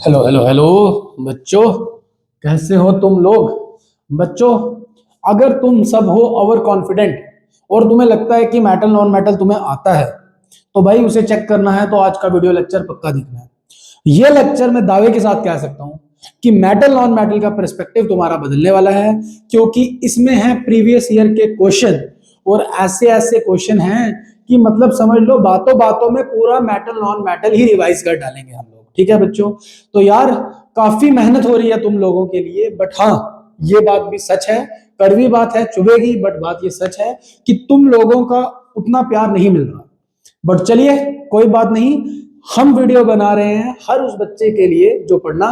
Hello hello hello बच्चों, कैसे हो तुम लोग। बच्चों, अगर तुम सब हो ओवर कॉन्फिडेंट और तुम्हें लगता है कि मेटल नॉन मेटल तुम्हें आता है, तो भाई उसे चेक करना है तो आज का वीडियो लेक्चर पक्का देखना है। ये लेक्चर मैं दावे के साथ कह सकता हूं कि मेटल नॉन मेटल का पर्सपेक्टिव तुम्हारा बदलने वाला है, क्योंकि इसमें है प्रीवियस ईयर के क्वेश्चन और ऐसे ऐसे क्वेश्चन हैं कि मतलब समझ लो बातों बातों में पूरा मेटल नॉन मेटल ही रिवाइज कर डालेंगे हम लोग। ठीक है बच्चों, तो यार काफी मेहनत हो रही है तुम लोगों के लिए, बट हाँ ये बात भी सच है, कड़वी बात है, चुभेगी, बट बात ये सच है कि तुम लोगों का उतना प्यार नहीं मिल रहा। बट चलिए कोई बात नहीं, हम वीडियो बना रहे हैं हर उस बच्चे के लिए जो पढ़ना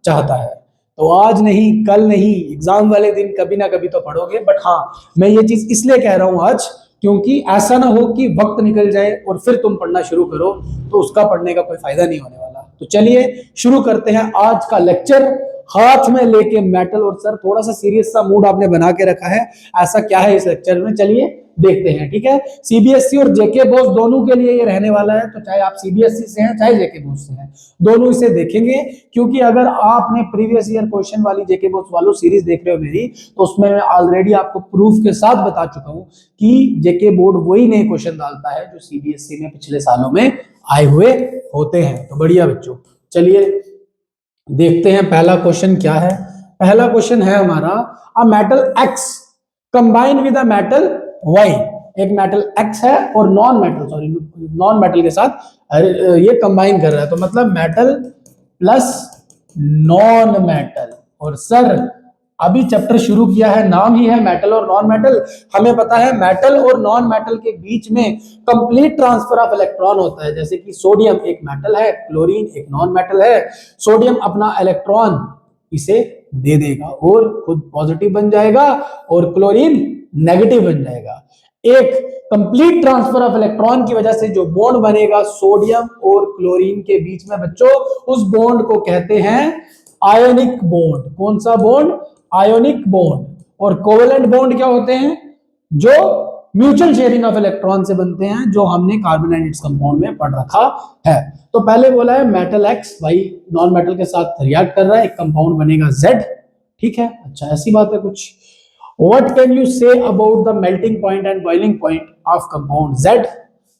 चाहता है। तो आज नहीं, कल नहीं, एग्जाम वाले दिन कभी ना कभी तो पढ़ोगे। बट हाँ, मैं ये चीज इसलिए कह रहा हूं आज, क्योंकि ऐसा ना हो कि वक्त निकल जाए और फिर तुम पढ़ना शुरू करो, तो उसका पढ़ने का कोई फायदा नहीं होने वाला। तो चलिए शुरू करते हैं आज का लेक्चर। हाथ में लेके मेटल, और सर थोड़ा सा सीरियस सा मूड आपने बना के रखा है, ऐसा क्या है इस लेक्चर में, चलिए देखते हैं। ठीक है, सीबीएसई और जेके बोस दोनों के लिए ये रहने वाला है, तो चाहे आप सीबीएसई से हैं चाहे जेके बोस से हैं, दोनों इसे देखेंगे। क्योंकि अगर आपने प्रीवियस ईयर क्वेश्चन वाली जेके बोस वालों सीरीज देख रहे हो मेरी, तो उसमें मैं ऑलरेडी आपको प्रूफ के साथ बता चुका हूं कि जेके बोर्ड वही नए क्वेश्चन डालता है जो सीबीएसई में पिछले सालों में आए हुए होते हैं। तो बढ़िया बच्चों, चलिए देखते हैं पहला क्वेश्चन क्या है। पहला क्वेश्चन है हमारा, a metal X combine with a metal Y. एक मेटल एक्स है और नॉन मेटल के साथ ये कंबाइन कर रहा है, तो मतलब मेटल प्लस नॉन मेटल। और सर अभी चैप्टर शुरू किया है, नाम ही है मेटल और नॉन मेटल। हमें पता है मेटल और नॉन मेटल के बीच में कंप्लीट ट्रांसफर ऑफ इलेक्ट्रॉन होता है। जैसे कि सोडियम एक मेटल है, क्लोरीन एक नॉन मेटल है। सोडियम अपना इलेक्ट्रॉन इसे दे देगा और खुद पॉजिटिव बन जाएगा, और क्लोरीन नेगेटिव बन जाएगा। एक कंप्लीट ट्रांसफर ऑफ इलेक्ट्रॉन की वजह से जो बॉन्ड बनेगा सोडियम और क्लोरीन के बीच में बच्चों, उस बॉन्ड को कहते हैं आयोनिक बॉन्ड। कौन सा बॉन्ड? Ionic bond. और कोवेलेंट बॉन्ड क्या होते हैं? जो म्यूचुअल शेयरिंग ऑफ इलेक्ट्रॉन से बनते हैं, जो हमने कार्बन एंड इट्स कंपाउंड में पढ़ रखा है। तो पहले बोला है मेटल एक्स भाई नॉन मेटल के साथ रिएक्ट कर रहा है, एक कंपाउंड बनेगा जेड। ठीक है, अच्छा ऐसी बात है कुछ। What can you say about the melting point and boiling point of compound Z.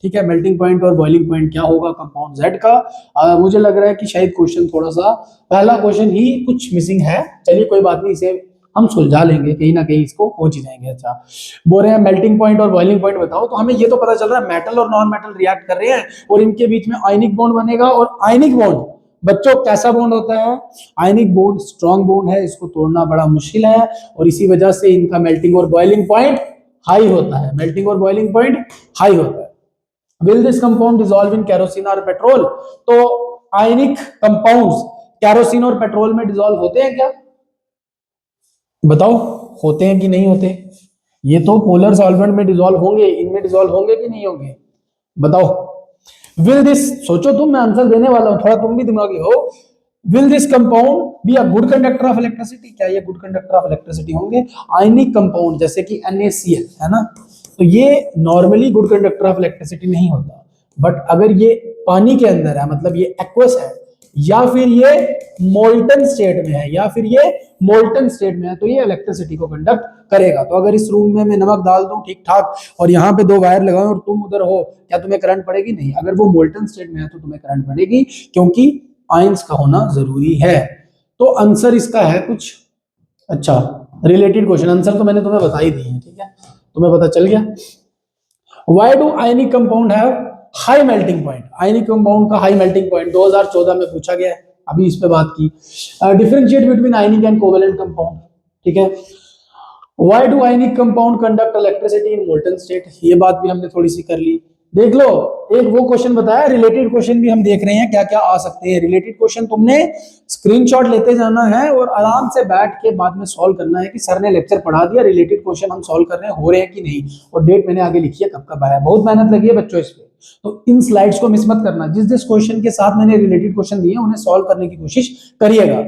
ठीक है, मेल्टिंग पॉइंट और बॉइलिंग पॉइंट क्या होगा कंपाउंड जेड का। मुझे लग रहा है कि शायद क्वेश्चन थोड़ा सा, पहला क्वेश्चन ही कुछ मिसिंग है। चलिए कोई बात नहीं, इसे हम सुलझा लेंगे, कहीं ना कहीं इसको पहुंच ही जाएंगे। अच्छा, बोल रहे हैं मेल्टिंग पॉइंट और बॉइलिंग पॉइंट बताओ, तो हमें ये तो पता चल रहा है मेटल और नॉन मेटल रिएक्ट कर रहे हैं और इनके बीच में आयनिक बॉन्ड बनेगा। और आयनिक बॉन्ड बच्चों कैसा बॉन्ड होता है? आयनिक बॉन्ड स्ट्रॉन्ग बॉन्ड है, इसको तोड़ना बड़ा मुश्किल है, और इसी वजह से इनका मेल्टिंग और बॉइलिंग पॉइंट हाई होता है। मेल्टिंग और बॉइलिंग पॉइंट हाई होता है। Will this compound dissolve in kerosene और पेट्रोल। तो आयनिक कंपाउंड्स केरोसिन और पेट्रोल में डिसॉल्व होते हैं क्या? बताओ, होते हैं कि नहीं होते? ये तो पोलर सॉल्वेंट में डिसॉल्व होंगे, इनमें डिसॉल्व होंगे कि नहीं होंगे? बताओ। विल दिस, सोचो तुम, मैं आंसर देने वाला हूं, थोड़ा तुम भी दिमागी हो। Will this compound be a good conductor of electricity. क्या ये गुड कंडक्टर ऑफ इलेक्ट्रिसिटी होंगे? आयनिक कंपाउंड जैसे कि NaCl है ना, तो ये normally good conductor of electricity नहीं होता। बट अगर ये पानी के अंदर है, मतलब ये एक्वस है, या फिर ये मोल्टन स्टेट में है, या फिर ये मोल्टन स्टेट में है, तो ये इलेक्ट्रिसिटी को कंडक्ट करेगा। तो अगर इस रूम में मैं नमक डाल दूं ठीक ठाक, और यहाँ पे दो वायर लगाऊं और तुम उधर हो, क्या तुम्हें करंट पड़ेगी? नहीं। अगर वो मोल्टन स्टेट में है तो तुम्हें करंट पड़ेगी, क्योंकि आयंस का होना जरूरी है। तो आंसर इसका है कुछ, अच्छा रिलेटेड क्वेश्चन, आंसर तो मैंने तुम्हें बता ही दी है। ठीक है, तुम्हें पता चल गया। Why do ionic compound have high melting point? Ionic compound का हाई मेल्टिंग पॉइंट 2014 में पूछा गया है, अभी इस पे बात की। Differentiate between ionic and covalent compound. ठीक है, Why do ionic compound conduct electricity in molten state? ये बात भी हमने थोड़ी सी कर ली। देख लो, एक वो क्वेश्चन बताया, रिलेटेड क्वेश्चन भी हम देख रहे हैं क्या क्या आ सकते हैं। रिलेटेड क्वेश्चन तुमने स्क्रीनशॉट लेते जाना है और आराम से बैठ के बाद में सॉल्व करना है कि सर ने लेक्चर पढ़ा दिया, रिलेटेड क्वेश्चन हम सॉल्व कर रहे हैं, हो रहे हैं कि नहीं, और डेट मैंने आगे लिखी है कब कब आया। बहुत मेहनत लगी है बच्चों इस पे, तो इन स्लाइड्स को मिस मत करना। जिस जिस क्वेश्चन के साथ मैंने रिलेटेड क्वेश्चन दिए उन्हें सॉल्व करने की कोशिश करिएगा,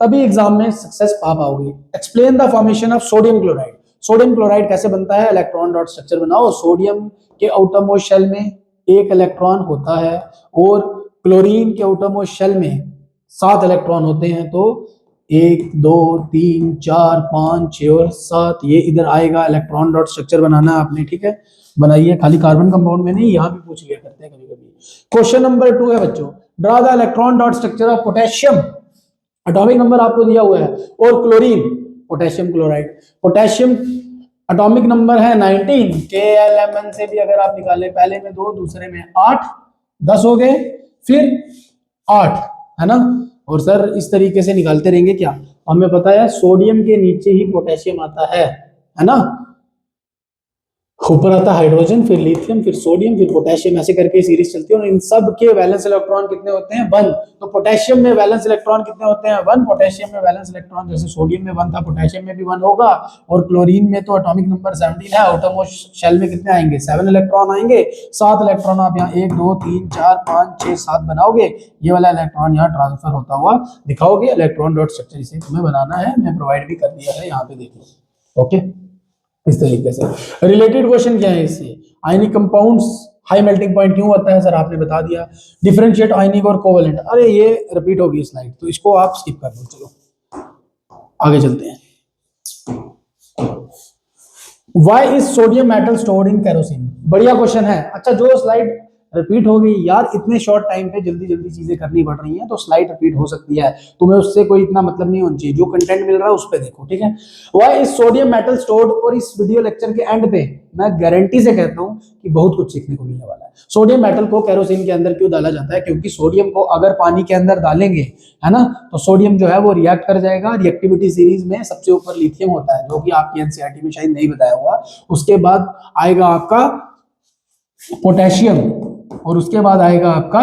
तभी एग्जाम में सक्सेस पा पाओगे। Explain the formation of sodium chloride. Sodium chloride कैसे बनता है? इलेक्ट्रॉन डॉट स्ट्रक्चर बनाओ। सोडियम के आउटरमोस्ट शेल में एक इलेक्ट्रॉन होता है, और क्लोरीन के आउटरमोस्ट शेल में 7 इलेक्ट्रॉन होते हैं, तो 1 2 3 4 5 6 और 7 ये इधर आएगा। इलेक्ट्रॉन डॉट स्ट्रक्चर बनाना है आपने, ठीक है, बनाइए। खाली कार्बन कंपाउंड में नहीं, यहाँ भी पूछ लिया करते हैं कभी कभी। क्वेश्चन नंबर 2 है बच्चों, draw the electron dot structure of potassium. Atomic number आपको दिया हुआ है, और chlorine, potassium chloride. Potassium atomic number है 19, KLMN से भी अगर आप निकालें, पहले में 2 दूसरे में 8, 10 हो गए, फिर 8, है ना। और सर इस तरीके से निकालते रहेंगे क्या, हमें पता है सोडियम के नीचे ही पोटेशियम आता है ना। ऊपर आता हाइड्रोजन, फिर लिथियम, फिर सोडियम, फिर पोटेशियम, ऐसे करके सीरीज चलती है। और इन सब के वैलेंस इलेक्ट्रॉन कितने होते हैं, 1। तो पोटेशियम में वैलेंस इलेक्ट्रॉन कितने होते हैं, 1। पोटेशियम में वैलेंस इलेक्ट्रॉन जैसे सोडियम में 1 था, पोटेशियम में भी 1 होगा। और क्लोरीन में तो एटॉमिक नंबर 17 है, आउटरमोस्ट शेल में कितने आएंगे, 7 इलेक्ट्रॉन आएंगे। 7 इलेक्ट्रॉन आप यहाँ 1 2 3 4 5 6 7 बनाओगे, ये वाला इलेक्ट्रॉन यहाँ ट्रांसफर होता हुआ दिखाओगे। इलेक्ट्रॉन डॉट स्ट्रक्चर इसे तुम्हें बनाना है, मैं प्रोवाइड भी कर दिया है, यहाँ पे देख लो। ओके, इस तरीके से। रिलेटेड क्वेश्चन क्या है इससे, ionic compounds high melting point क्यों होता है, सर आपने बता दिया। डिफरेंशिएट आयनिक और कोवेलेंट, अरे ये रिपीट होगी स्लाइड, तो इसको आप स्किप कर दो। चलो आगे चलते हैं। Why is sodium metal stored in kerosene, बढ़िया क्वेश्चन है। अच्छा, जो स्लाइड रिपीट हो गई यार, इतने शॉर्ट टाइम पे जल्दी जल्दी चीजें करनी पड़ रही हैं, तो स्लाइड रिपीट हो सकती है, तुम्हें उससे कोई इतना मतलब नहीं होना चाहिए। जो कंटेंट मिल रहा है उस पे देखो, ठीक है। Why is sodium metal stored, और इस वीडियो लेक्चर के एंड पे मैं गारंटी से कहता हूं कि बहुत कुछ सीखने को मिलने वाला है। सोडियम मेटल को केरोसिन के अंदर क्यों डाला जाता है, क्योंकि सोडियम को अगर पानी के अंदर डालेंगे, है ना, तो सोडियम जो है वो रिएक्ट कर जाएगा। रिएक्टिविटी सीरीज में सबसे ऊपर लिथियम होता है, जो कि आपकी एनसीईआरटी में शायद नहीं बताया हुआ। उसके बाद आएगा आपका पोटेशियम, और उसके बाद आएगा आपका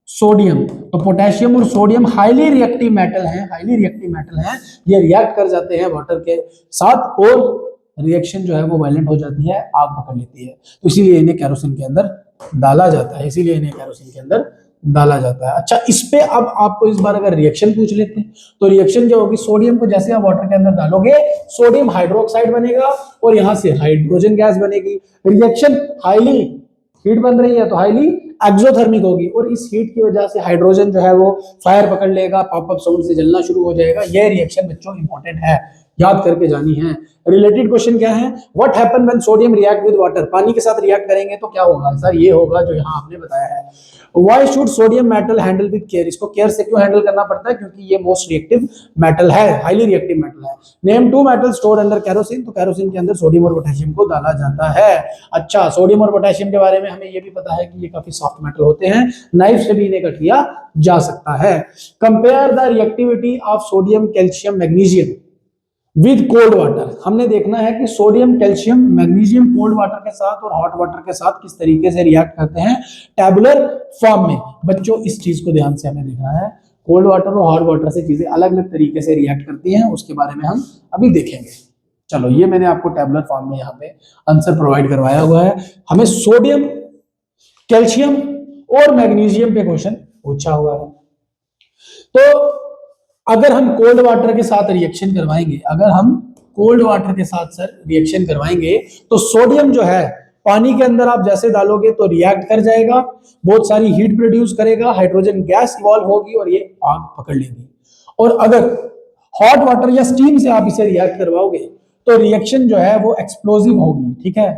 सोडियम। तो पोटेशियम और सोडियम हाईली रिएक्टिव मेटल हैं, हाईली रिएक्टिव मेटल हैं। ये रिएक्ट कर जाते हैं वाटर के साथ, और रिएक्शन जो है वो वायलेंट हो जाती है, आग पकड़ लेती है। तो इसीलिए इन्हें केरोसिन के अंदर डाला जाता है, इसीलिए इन्हें केरोसिन के अंदर डाला जाता है। अच्छा, इस पे अब आपको इस बार अगर रिएक्शन पूछ लेते हैं, तो रिएक्शन क्या होगी, सोडियम को जैसे आप वाटर के अंदर डालोगे, सोडियम हाइड्रोक्साइड बनेगा, और यहां से हाइड्रोजन गैस बनेगी। रिएक्शन हाईली हीट बन रही है, तो हाईली एक्सोथर्मिक होगी, और इस हीट की वजह से हाइड्रोजन जो है वो फायर पकड़ लेगा, पॉप अप साउंड से जलना शुरू हो जाएगा। यह रिएक्शन बच्चों इंपॉर्टेंट है, याद करके जानी है। रिलेटेड क्वेश्चन क्या है, what happen when sodium react with water, पानी के साथ रिएक्ट करेंगे तो क्या होगा, सर ये होगा जो यहाँ आपने बताया है। Why should sodium metal handle with care, इसको केयर से क्यों हैंडल करना पड़ता है, क्योंकि ये मोस्ट रिएक्टिव मेटल है, हाईली रिएक्टिव मेटल है। Name 2 metal stored under kerosene, तो केरोसिन के अंदर सोडियम और पोटेशियम को डाला जाता है। अच्छा, सोडियम और पोटेशियम के बारे में हमें ये भी पता है कि ये काफी सॉफ्ट मेटल होते हैं, नाइफ से भी इन्हें कट किया जा सकता है। Compare the reactivity of sodium calcium magnesium with cold water, हमने देखना है कि sodium calcium magnesium cold water के साथ और हॉट वाटर के साथ किस तरीके से रिएक्ट करते हैं टैबुलर फॉर्म में। बच्चों इस चीज को ध्यान से हमें देखना है, कोल्ड वाटर और हॉट वाटर से चीजें अलग अलग तरीके से रिएक्ट करती हैं, उसके बारे में हम अभी देखेंगे। चलो, ये मैंने आपको टैबुलर फॉर्म में यहाँ पे आंसर प्रोवाइड करवाया हुआ है। हमें सोडियम, कैल्शियम और मैग्नीशियम पे क्वेश्चन पूछा हुआ है। तो अगर हम कोल्ड वाटर के साथ रिएक्शन करवाएंगे, अगर हम कोल्ड वाटर के साथ सर रिएक्शन करवाएंगे, तो सोडियम जो है पानी के अंदर आप जैसे डालोगे तो रिएक्ट कर जाएगा, बहुत सारी हीट प्रोड्यूस करेगा, हाइड्रोजन गैस इवॉल्व होगी और ये आग पकड़ लेगी। और अगर हॉट वाटर या स्टीम से आप इसे रिएक्ट करवाओगे तो रिएक्शन जो है वो एक्सप्लोजिव होगी, ठीक है,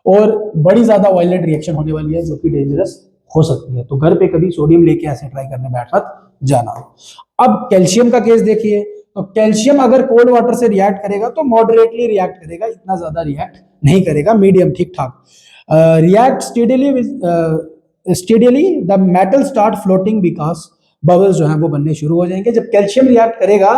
और बड़ी ज्यादा वायलेंट रिएक्शन होने वाली है, जो कि डेंजरस हो सकती है। तो घर पे कभी सोडियम लेके ऐसे ट्राई करने बैठ मत जाना। अब कैल्शियम का केस देखिए, तो कैल्शियम अगर कोल्ड वाटर से रिएक्ट करेगा तो मॉडरेटली रिएक्ट करेगा, इतना ज्यादा रिएक्ट नहीं करेगा, मीडियम ठीक ठाक। React steadily the metal start floating because bubbles जो है वो बनने शुरू हो जाएंगे। जब कैल्शियम रिएक्ट करेगा,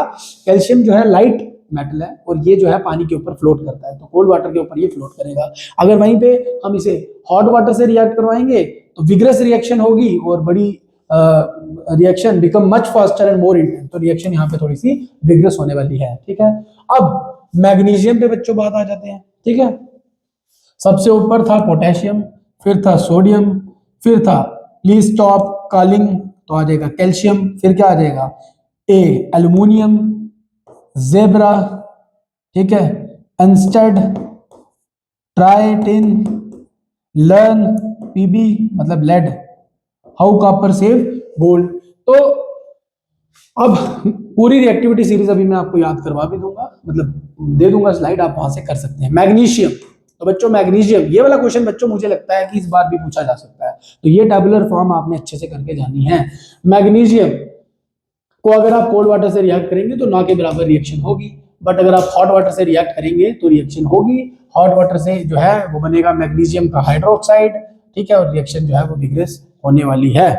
कैल्शियम जो है लाइट मेटल है और ये जो है पानी के ऊपर फ्लोट करता है, तो कोल्ड वाटर के ऊपर ये फ्लोट करेगा। अगर वहीं पे हम इसे हॉट वाटर से रिएक्ट करवाएंगे तो विग्रस रिएक्शन होगी और बड़ी reaction become much faster and more intense, तो रिएक्शन यहाँ पे थोड़ी सी विग्रस होने वाली है, ठीक है। अब मैग्नीशियम पे बच्चों बात आ जाते हैं, ठीक है। सबसे ऊपर था पोटेशियम, फिर था सोडियम, फिर था लीस्ट ऑफ कालिंग, तो आ जाएगा कैल्शियम, फिर क्या आ जाएगा ए एल्यूमिनियम, जेब्रा, ठीक है, अंस्टेड, ट्राइटिन, लर्न, पीबी मतलब lead, how copper save gold. तो अब पूरी रिएक्टिविटी सीरीज अभी मैं आपको याद करवा भी दूंगा, मतलब दे दूंगा स्लाइड, आप वहां से कर सकते हैं। मैग्नीशियम, तो बच्चों मैग्नीशियम, ये वाला क्वेश्चन बच्चों मुझे लगता है कि इस बार भी पूछा जा सकता है, तो ये टेबुलर फॉर्म आपने अच्छे से करके जानी है। मैग्नीशियम को अगर आप कोल्ड वाटर से रिएक्ट करेंगे तो ना के बराबर रिएक्शन होगी, बट अगर आप हॉट वाटर से रिएक्ट करेंगे तो रिएक्शन होगी। हॉट वाटर से जो है वो बनेगा मैग्नीशियम का हाइड्रोक्साइड, ठीक है, और रिएक्शन जो है वो विग्रेस होने वाली है।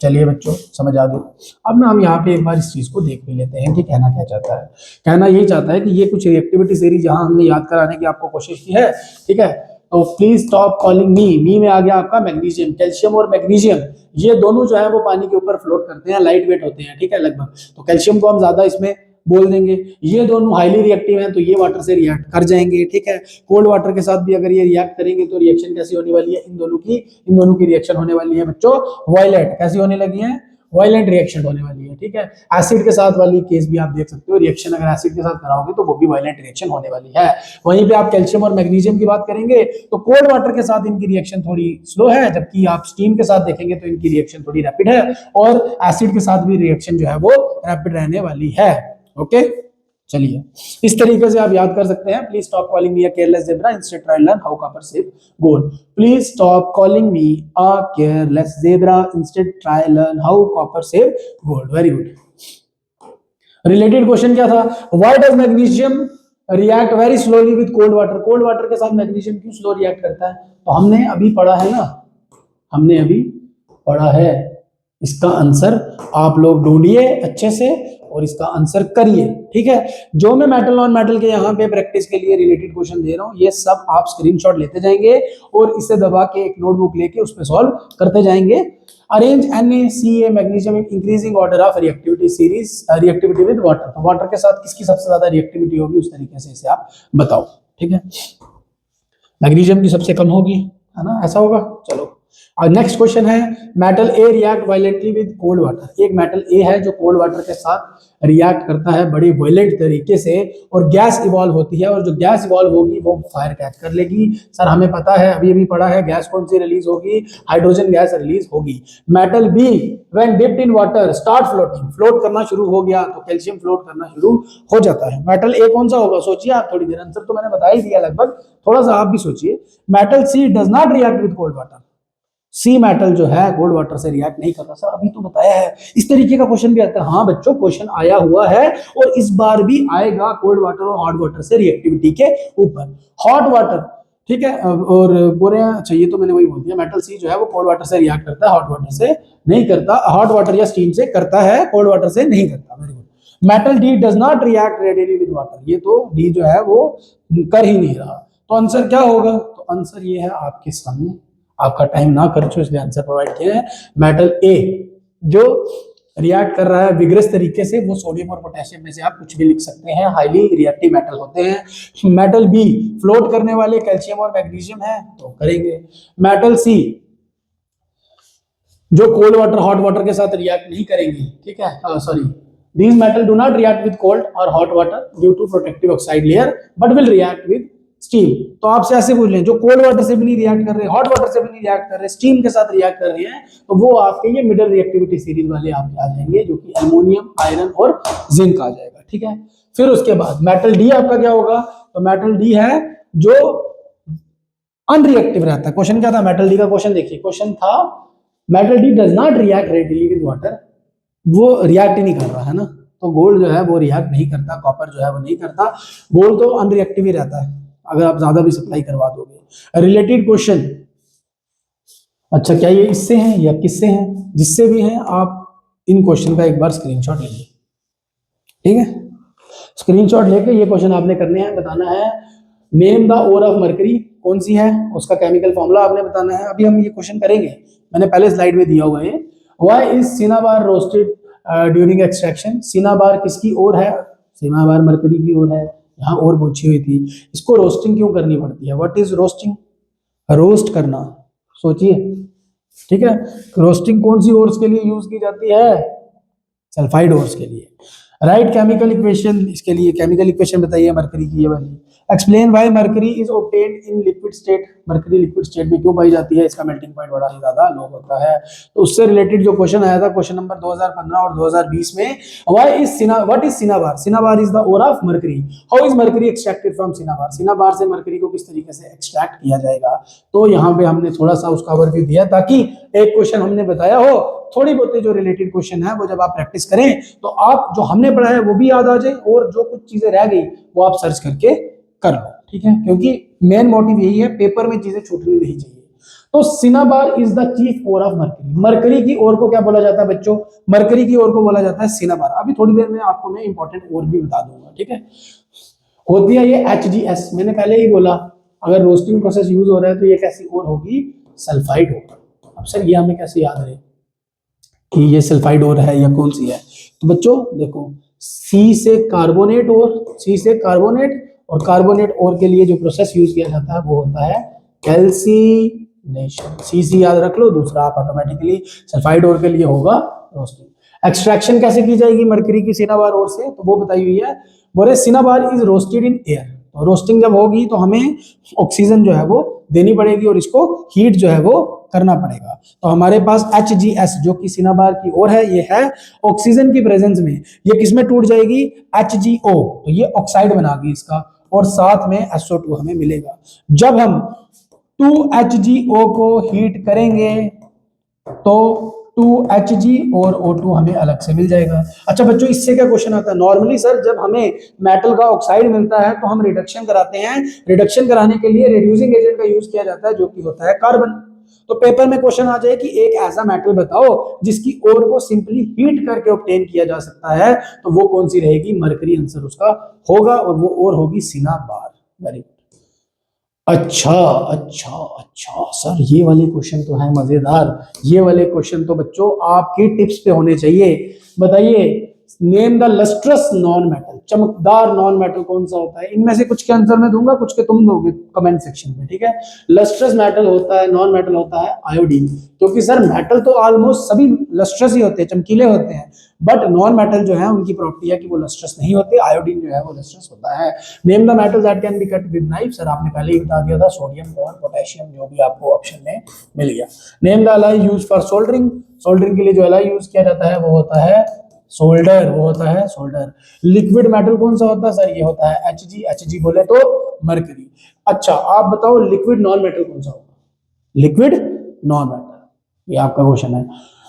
चलिए बच्चों समझ आ गई। अब ना हम यहाँ पे एक बार इस चीज को देख भी लेते हैं कि कहना क्या चाहता है। कहना यही चाहता है कि ये कुछ रिएक्टिविटी सीरीज जहां हमने याद कराने की आपको कोशिश की है, ठीक है, तो प्लीज स्टॉप कॉलिंग मी में आ गया आपका मैग्नीशियम। कैल्शियम और मैग्नीशियम ये दोनों जो है वो पानी के ऊपर फ्लोट करते हैं, लाइट वेट होते हैं, ठीक है, लगभग। तो कैल्शियम को हम ज्यादा इसमें बोल देंगे। ये दोनों हाईली रिएक्टिव हैं तो ये वाटर से रिएक्ट कर जाएंगे, ठीक है। कोल्ड वाटर के साथ भी अगर ये रिएक्ट करेंगे तो रिएक्शन कैसी होने वाली है, इन दोनों की रिएक्शन होने वाली है बच्चों वायलेट। कैसी होने लगी है, वायलेंट रिएक्शन होने वाली है, ठीक है। एसिड के साथ वाली केस भी आप देख सकते हो, रिएक्शन अगर एसिड के साथ कराओगे तो वो भी वायलेंट रिएक्शन होने वाली है। वहीं पे आप कैल्शियम और मैग्नीशियम की बात करेंगे तो कोल्ड वाटर के साथ इनकी रिएक्शन थोड़ी स्लो है, जबकि आप स्टीम के साथ देखेंगे तो इनकी रिएक्शन थोड़ी रैपिड है, और एसिड के साथ भी रिएक्शन जो है वो रैपिड रहने वाली है। ओके, चलिए इस तरीके से आप याद कर सकते हैं। Please stop calling me a careless zebra, instead try learn how copper save gold. Please stop calling me a careless zebra, instead try learn how copper save gold. Very good. Related question क्या था, why does magnesium react very slowly with cold water. Cold water के साथ magnesium क्यों slow react करता है, तो हमने अभी पढ़ा है ना, हमने अभी पढ़ा है। इसका आंसर आप लोग ढूंढिए अच्छे से और इसका आंसर करिए, ठीक है। जो मैं मेटल नॉन मेटल के यहाँ पे प्रैक्टिस के लिए रिलेटेड क्वेश्चन दे रहा हूँ, ये सब आप स्क्रीनशॉट लेते जाएंगे और इसे दबा के एक नोटबुक लेके उस पर सॉल्व करते जाएंगे। Arrange NaCa magnesium in increasing order of reactivity series, reactivity with water. तो वाटर के साथ किसकी सबसे ज्यादा रिएक्टिविटी होगी उस तरीके से इसे आप बताओ, ठीक है। मैग्नीशियम की सबसे कम होगी, है ना, ऐसा होगा। चलो और नेक्स्ट क्वेश्चन है, metal A react violently with cold water. एक मेटल ए है जो कोल्ड वाटर के साथ रिएक्ट करता है बड़ी वायलेंट तरीके से और गैस इवॉल्व होती है, और जो गैस इवॉल्व होगी वो फायर कैच कर लेगी। सर हमें पता है, अभी अभी पढ़ा है, गैस कौन सी रिलीज होगी, हाइड्रोजन गैस रिलीज होगी। Metal B when dipped in water start floating, float करना शुरू हो गया तो कैल्शियम फ्लोट करना शुरू हो जाता है। मेटल ए कौन सा होगा, सोचिए आप थोड़ी देर, आंसर तो मैंने बता ही दिया लगभग, थोड़ा सा आप भी सोचिए। Metal C does not react with cold water. C metal जो है कोल्ड वाटर से रिएक्ट नहीं करता। सर अभी तो बताया है। इस तरीके का क्वेश्चन भी आता है। हाँ बच्चों, क्वेश्चन आया हुआ है और इस बार भी आएगा कोल्ड वाटर और हॉट वाटर से रिएक्टिविटी के ऊपर। हॉट वाटर, ठीक है, और बोले अच्छा ये तो मैंने वही बोल दिया, मेटल सी जो है वो कोल्ड वाटर से रिएक्ट करता है, हॉट वाटर से नहीं करता। हॉट वाटर या स्टीम से करता है, कोल्ड वाटर से नहीं करता। Very good. Metal D does not react radially with water. ये तो डी जो है वो कर ही नहीं रहा, तो आंसर क्या होगा, तो आंसर ये है आपके सामने। आपका टाइम ना खर्चो इसलिए आंसर प्रोवाइड किया है। मेटल ए जो रिएक्ट कर रहा है विग्रस तरीके से, वो सोडियम और पोटेशियम में से आप कुछ भी लिख सकते हैं, हाईली रिएक्टिव मेटल होते हैं। मेटल बी फ्लोट करने वाले कैल्शियम और मैग्नीशियम है तो करेंगे। मेटल सी जो कोल्ड वाटर हॉट वाटर के साथ रिएक्ट नहीं करेंगे, ठीक है, sorry, these metal do not react with cold or hot water due to protective oxide layer but will react with steam. तो आपसे ऐसे पूछ लें, जो कोल्ड वाटर से भी नहीं रिएक्ट कर रहे, हॉट वाटर से भी नहीं रिएक्ट कर रहे, स्टीम के साथ रिएक्ट कर रहे हैं, तो वो आपके ये मिडल रिएक्टिविटी सीरीज वाले आपके आ जाएंगे, जो कि एल्युमिनियम, आयरन और जिंक आ जाएगा, ठीक है। फिर उसके बाद मेटल डी आपका क्या होगा, तो मेटल डी है जो अनरिएक्टिव रहता है। क्वेश्चन क्या था मेटल डी का, क्वेश्चन देखिए, क्वेश्चन था metal D does not react readily with water, वो रिएक्ट ही नहीं कर रहा है ना। तो गोल्ड जो है वो रिएक्ट नहीं करता, कॉपर जो है वो नहीं करता, गोल्ड तो अनरिएक्टिव ही रहता है अगर आप ज्यादा भी सप्लाई करवा दोगे। रिलेटेड क्वेश्चन, अच्छा क्या ये इससे हैं या किससे हैं, जिससे भी हैं आप इन क्वेश्चन का एक बार स्क्रीनशॉट लीजिए, ठीक है। स्क्रीनशॉट लेके ये क्वेश्चन आपने करने हैं, बताना है name the ore of mercury, कौन सी है, उसका केमिकल फॉर्मूला आपने बताना है। अभी हम ये क्वेश्चन करेंगे, मैंने पहले स्लाइड में दिया हुआ है। Why is cinnabar roasted during extraction. Cinnabar किसकी ओर है, सिनाबार मरकरी की ओर है, यहाँ और पूछी हुई थी। इसको रोस्टिंग क्यों करनी पड़ती है, व्हाट इज रोस्टिंग, रोस्ट करना, सोचिए, ठीक है। रोस्टिंग कौन सी ओर्स के लिए यूज की जाती है, सल्फाइड ओर्स के लिए। राइट केमिकल इक्वेशन, इसके लिए केमिकल इक्वेशन बताइए मरकरी की ये वाली। Explain why mercury is obtained in liquid state, mercury liquid state में क्यों पाई जाती है, इसका मेल्टिंग पॉइंट बड़ा ही ज्यादा लो होता है। तो उससे रिलेटेड जो क्वेश्चन आया था क्वेश्चन नंबर 2015 और 2020 में, what is cinnabar, cinnabar is the ore of mercury, how is mercury extracted from cinnabar, cinnabar से मरकरी को किस तरीके से एक्सट्रैक्ट किया जाएगा। तो यहाँ पे हमने थोड़ा सा उसका ओवरव्यू दिया ताकि एक क्वेश्चन हमने बताया हो, थोड़ी बहुत जो रिलेटेड क्वेश्चन है वो जब आप प्रैक्टिस करें तो आप जो हमने पढ़ा है वो भी याद आ जाए, और जो कुछ चीजें रह गई वो आप सर्च करके कर लो, ठीक है, क्योंकि मेन मोटिव यही है, पेपर में चीजें छूटनी नहीं चाहिए। तो cinnabar is the chief ore of mercury, mercury की ओर को क्या बोला जाता है बच्चों, मरकरी की ओर को बोला जाता है सिनाबार। अभी थोड़ी देर में आपको मैं इंपॉर्टेंट ओर भी बता दूंगा, ठीक है। होती है ये HGS, मैंने पहले ही बोला अगर रोस्टिंग प्रोसेस यूज हो रहा है तो ये कैसी ओर होगी, सल्फाइड ओर। अब सर ये हमें कैसे याद रहे कि ये सल्फाइड ओर है या कौन सी है, तो बच्चों देखो सी से कार्बोनेट और सी से कार्बोनेट, और कार्बोनेट ओर के लिए जो प्रोसेस यूज किया जाता है वो होता है कैल्सिनेशन, सी याद रख लो, दूसरा आप ऑटोमेटिकली सल्फाइड ओर के लिए होगा रोस्टिंग। एक्सट्रैक्शन कैसे की जाएगी मरकरी की सिनाबार ओर से, तो वो बताई हुई है, बोले cinnabar is roasted in air, तो रोस्टिंग जब होगी तो हमें ऑक्सीजन जो है वो देनी पड़ेगी और इसको हीट जो है वो करना पड़ेगा। तो हमारे पास HGS जो कि सिनाबार की ओर है, ये है ऑक्सीजन की प्रेजेंस में, ये किसमें टूट जाएगी, HGO, तो ये ऑक्साइड बनागी इसका, और साथ में SO2 हमें मिलेगा। जब हम 2HGO को हीट करेंगे तो 2Hg और O2 हमें अलग से मिल जाएगा। अच्छा बच्चों इससे क्या क्वेश्चन आता है, नॉर्मली सर जब हमें मेटल का ऑक्साइड मिलता है तो हम रिडक्शन कराते हैं, रिडक्शन कराने के लिए रिड्यूसिंग एजेंट का यूज किया जाता है जो कि होता है कार्बन। तो पेपर में क्वेश्चन आ जाए कि एक ऐसा मेटल बताओ जिसकी ओर को सिंपली हीट करके ऑब्टेन किया जा सकता है, तो वो कौन सी रहेगी, मरकरी आंसर उसका होगा, और वो ओर होगी सिनाबार। Very good. अच्छा अच्छा अच्छा सर ये वाले क्वेश्चन तो है मजेदार, ये वाले क्वेश्चन तो बच्चों आपकी टिप्स पे होने चाहिए। बताइए name the lustrous non metal, चमकदार नॉन मेटल कौन सा होता है, इनमें से कुछ के आंसर मैं दूंगा, कुछ के तुम दोगे कमेंट सेक्शन में, ठीक है। लस्ट्रस मेटल होता है, नॉन मेटल होता है आयोडीन, क्योंकि सर मेटल तो ऑलमोस्ट सभी लस्ट्रस ही होते हैं, चमकीले होते हैं, बट नॉन मेटल जो है उनकी प्रॉपर्टी है कि वो लस्ट्रस नहीं होते, आयोडीन जो है वो लस्ट्रस होता है। Name the metal that can be cut with knife, sir आपने पहले ही बता दिया था, सोडियम और पोटेशियम जो भी आपको ऑप्शन में मिल गया। Name the alloy used for soldering, soldering के लिए जो एलॉय यूज किया जाता है वो होता है सोल्डर, वो होता है सोल्डर। लिक्विड मेटल कौन सा होता है सर, ये होता है Hg, Hg बोले तो मरकरी। अच्छा आप बताओ लिक्विड नॉन मेटल कौन सा होगा, लिक्विड नॉन मेटल, ये आपका क्वेश्चन है।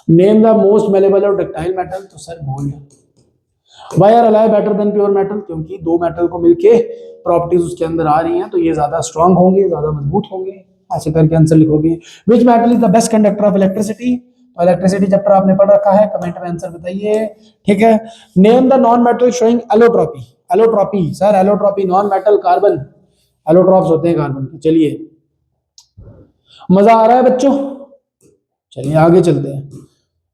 नेम द मोस्ट मेलेबल और डक्टाइल मेटल, तो sir gold. Why are alloy better than pure metal, क्योंकि दो मेटल को मिलके प्रॉपर्टीज उसके अंदर आ रही हैं तो ये ज्यादा स्ट्रांग होंगे, ज्यादा मजबूत होंगे, ऐसे करके आंसर लिखोगे। Which metal is the best conductor of electricity, तो इलेक्ट्रिसिटी चैप्टर आपने पढ़ रखा है, कमेंट में आंसर बताइए, ठीक है। Name the non metal showing allotropy, allotropy sir allotropy non metal carbon, allotropes होते हैं कार्बन के। चलिए मजा आ रहा है बच्चों, चलिए आगे चलते हैं।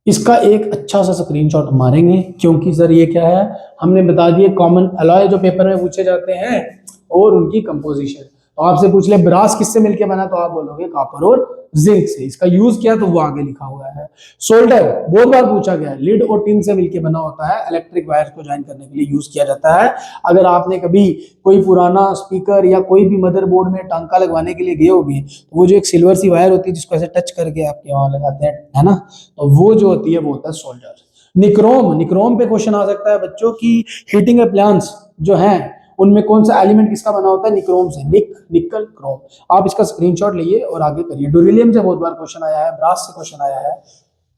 इसका एक अच्छा सा स्क्रीनशॉट मारेंगे, क्योंकि सर ये क्या है, हमने बता दिए कॉमन अलॉय जो पेपर में पूछे जाते हैं और उनकी कंपोजिशन। तो आपसे पूछ ले ब्रास किससे मिलके बना, तो आप बोलोगे कॉपर और जिंक से, इसका यूज किया तो वो आगे लिखा हुआ है। सोल्डर बहुत बार पूछा गया है, लीड और टिन से मिलके बना होता है, इलेक्ट्रिक वायर को ज्वाइन करने के लिए यूज किया जाता है। अगर आपने कभी कोई पुराना स्पीकर या कोई भी मदरबोर्ड में टांका लगवाने के लिए गए होगे तो वो जो एक सिल्वर सी वायर होती है जिसको ऐसे टच करके आपके वहां लगाते हैं, है ना, तो वो जो होती है वो होता है सोल्डर। निक्रोम, निक्रोम पे क्वेश्चन आ सकता है बच्चों की हीटिंग अप्लायंस जो है उनमें कौन सा एलिमेंट किसका बना होता है, निक्रोम से, निकल क्रोम। आप इसका स्क्रीनशॉट लिए और आगे करिए। डोरिलियम से बहुत बार क्वेश्चन आया है, ब्रास से क्वेश्चन आया है,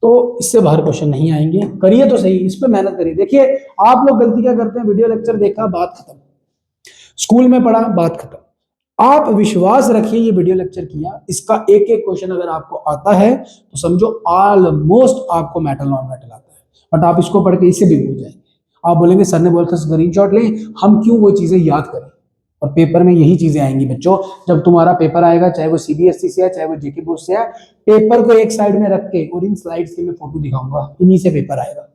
तो इससे बाहर क्वेश्चन नहीं आएंगे, करिए तो सही, इस पे मेहनत करिए। देखिए आप लोग गलती क्या करते हैं, वीडियो लेक्चर देखा बात खत्म, स्कूल में पढ़ा बात खत्म। आप विश्वास रखिए ये वीडियो लेक्चर किया, इसका एक एक क्वेश्चन अगर आपको आता है तो समझो ऑलमोस्ट आपको मेटल नॉन मेटल आता है, बट आप इसको पढ़ के इसे भी भूल जाएंगे। आप बोलेंगे सर ने बोला था स्क्रीनशॉट लें, हम क्यों वो चीजें याद करें, और पेपर में यही चीजें आएंगी बच्चों। जब तुम्हारा पेपर आएगा, चाहे वो सीबीएसई से है चाहे वो जेके बोर्ड से है, पेपर को एक साइड में रख के और इन स्लाइड्स की मैं फोटो दिखाऊंगा, इन्हीं से पेपर आएगा।